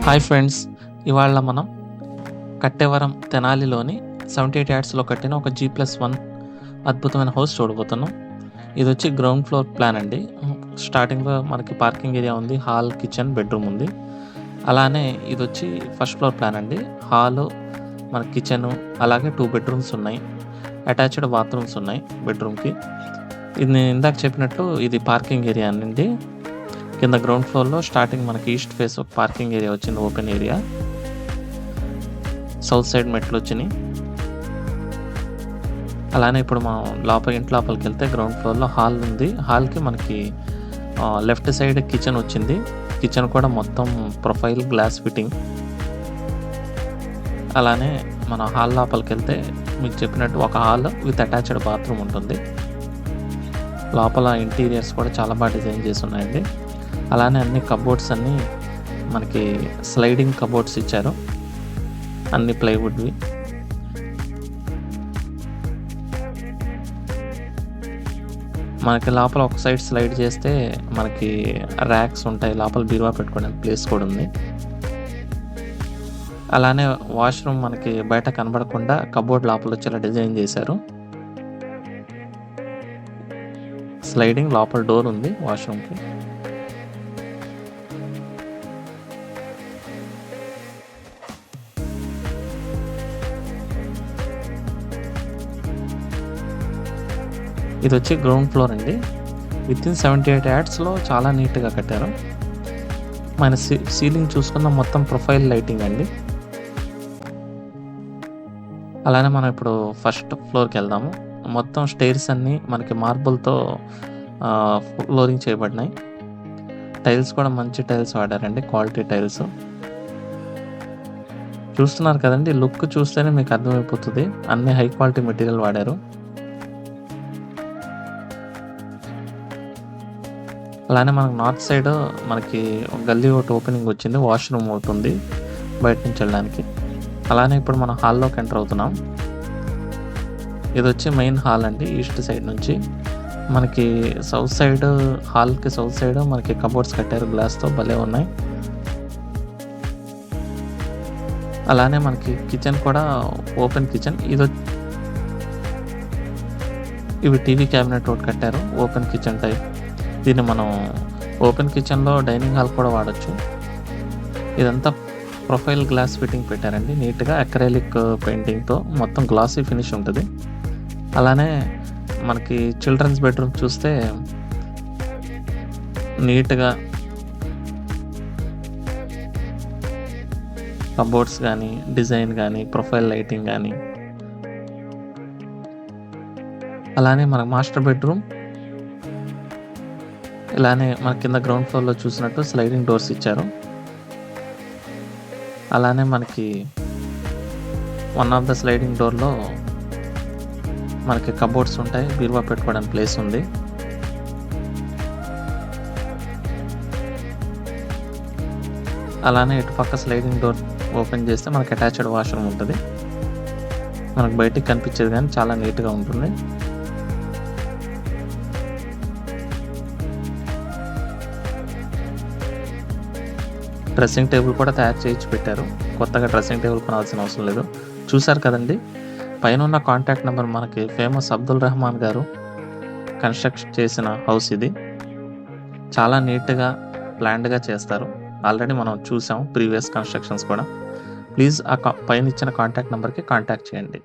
Hi friends, ఇవాళ మనం కట్టేవరం తెనాలిలోని 78 యార్డ్స్లో కట్టిన ఒక G+1 అద్భుతమైన హౌస్ చూడబోతున్నాం. ఇది వచ్చి గ్రౌండ్ ఫ్లోర్ ప్లాన్ అండి. స్టార్టింగ్లో మనకి పార్కింగ్ ఏరియా ఉంది, హాల్, కిచెన్, బెడ్రూమ్ ఉంది. అలానే ఇది వచ్చి ఫస్ట్ ఫ్లోర్ ప్లాన్ అండి. హాలు, మన కిచెను, అలాగే 2 బెడ్రూమ్స్ ఉన్నాయి. అటాచ్డ్ బాత్రూమ్స్ ఉన్నాయి బెడ్రూమ్కి. ఇది నేను ఇందాక చెప్పినట్టు ఇది పార్కింగ్ ఏరియా అండి. కింద గ్రౌండ్ ఫ్లోర్లో స్టార్టింగ్ మనకి ఈస్ట్ ఫేస్ ఒక పార్కింగ్ ఏరియా వచ్చింది, ఓపెన్ ఏరియా. సౌత్ సైడ్ మెట్లు వచ్చినాయి. అలానే ఇప్పుడు మనం ఇంటి లోపలికి వెళ్తే గ్రౌండ్ ఫ్లోర్లో హాల్ ఉంది. హాల్కి మనకి లెఫ్ట్ సైడ్ కిచెన్ వచ్చింది. కిచెన్ కూడా మొత్తం ప్రొఫైల్ గ్లాస్ ఫిట్టింగ్. అలానే మన హాల్ లోపలికి వెళ్తే మీకు చెప్పినట్టు ఒక హాల్ విత్ అటాచ్డ్ బాత్రూమ్ ఉంటుంది. లోపల ఇంటీరియర్స్ కూడా చాలా బాగా డిజైన్ చేసి ఉన్నాయండి. అలానే అన్ని కబోర్డ్స్ అన్నీ మనకి స్లైడింగ్ కబోర్డ్స్ ఇచ్చారు, అన్ని ప్లైవుడ్వి. మనకి లోపల ఒక సైడ్ స్లైడ్ చేస్తే మనకి ర్యాక్స్ ఉంటాయి, లోపల బీరువా పెట్టుకోవడానికి ప్లేస్ కూడా ఉంది. అలానే వాష్రూమ్ మనకి బయట కనబడకుండా కబోర్డ్ లోపల వచ్చేలా డిజైన్ చేశారు. స్లైడింగ్ లోపల డోర్ ఉంది వాష్రూమ్కి. ఇది వచ్చి గ్రౌండ్ ఫ్లోర్ అండి. వితిన్ 78 యార్డ్స్లో చాలా నీట్గా కట్టారు. మన సీలింగ్ చూసుకున్న మొత్తం ప్రొఫైల్ లైటింగ్ అండి. అలానే మనం ఇప్పుడు ఫస్ట్ ఫ్లోర్కి వెళ్దాము. మొత్తం స్టైర్స్ అన్నీ మనకి మార్బుల్తో ఫ్లోరింగ్ చేయబడినాయి. టైల్స్ కూడా మంచి టైల్స్ వాడారండి, క్వాలిటీ టైల్స్. చూస్తున్నారు కదండి, లుక్ చూస్తేనే మీకు అర్థమైపోతుంది, అన్ని హై క్వాలిటీ మెటీరియల్ వాడారు. అలానే మనకు నార్త్ సైడ్ మనకి గల్లీ ఒకటి ఓపెనింగ్ వచ్చింది, వాష్రూమ్ ఒకటి ఉంది బయట నుంచి వెళ్ళడానికి. అలానే ఇప్పుడు మనం హాల్లోకి ఎంటర్ అవుతున్నాం. ఇది వచ్చి మెయిన్ హాల్ అండి. ఈస్ట్ సైడ్ నుంచి మనకి సౌత్ సైడ్, హాల్కి సౌత్ సైడ్ మనకి కబోర్డ్స్ కట్టారు గ్లాస్తో, భలే ఉన్నాయి. అలానే మనకి కిచెన్ కూడా ఓపెన్ కిచెన్. ఇవి టీవీ క్యాబినెట్ ఒకటి కట్టారు, ఓపెన్ కిచెన్ టైప్. దీన్ని మనం ఓపెన్ కిచెన్లో డైనింగ్ హాల్ కూడా వాడచ్చు. ఇదంతా ప్రొఫైల్ గ్లాస్ ఫిట్టింగ్ పెట్టారండి, నీట్గా అక్రైలిక్ పెయింటింగ్తో మొత్తం గ్లాసీ ఫినిష్ ఉంటుంది. అలానే మనకి చిల్డ్రన్స్ బెడ్రూమ్ చూస్తే నీట్గా కబోర్డ్స్ కానీ, డిజైన్ కానీ, ప్రొఫైల్ లైటింగ్ కానీ. అలానే మనకు మాస్టర్ బెడ్రూమ్. ఇలానే మన కింద గ్రౌండ్ ఫ్లోర్లో చూసినట్టు స్లైడింగ్ డోర్స్ ఇచ్చారు. అలానే మనకి వన్ ఆఫ్ ద స్లైడింగ్ డోర్లో మనకి కబోర్డ్స్ ఉంటాయి, బీరువా పెట్టుకోవడానికి ప్లేస్ ఉంది. అలానే ఇటు పక్క స్లైడింగ్ డోర్ ఓపెన్ చేస్తే మనకి అటాచ్డ్ వాష్రూమ్ ఉంటుంది. మనకు బయటికి కనిపించేది కానీ చాలా నీట్గా ఉంటుంది. డ్రెస్సింగ్ టేబుల్ కూడా తయారు చేయించి పెట్టారు, కొత్తగా డ్రెస్సింగ్ టేబుల్ కొనాల్సిన అవసరం లేదు. చూసారు కదండి, పైన ఉన్న కాంటాక్ట్ నెంబర్ మనకి ఫేమస్ అబ్దుల్ రెహమాన్ గారు కన్స్ట్రక్ట్ చేసిన హౌస్ ఇది. చాలా నీట్గా ప్లాన్డ్గా చేస్తారు. ఆల్రెడీ మనం చూసాం ప్రీవియస్ కన్స్ట్రక్షన్స్ కూడా. ప్లీజ్ ఆ పైన ఇచ్చిన కాంటాక్ట్ నెంబర్కి కాంటాక్ట్ చేయండి.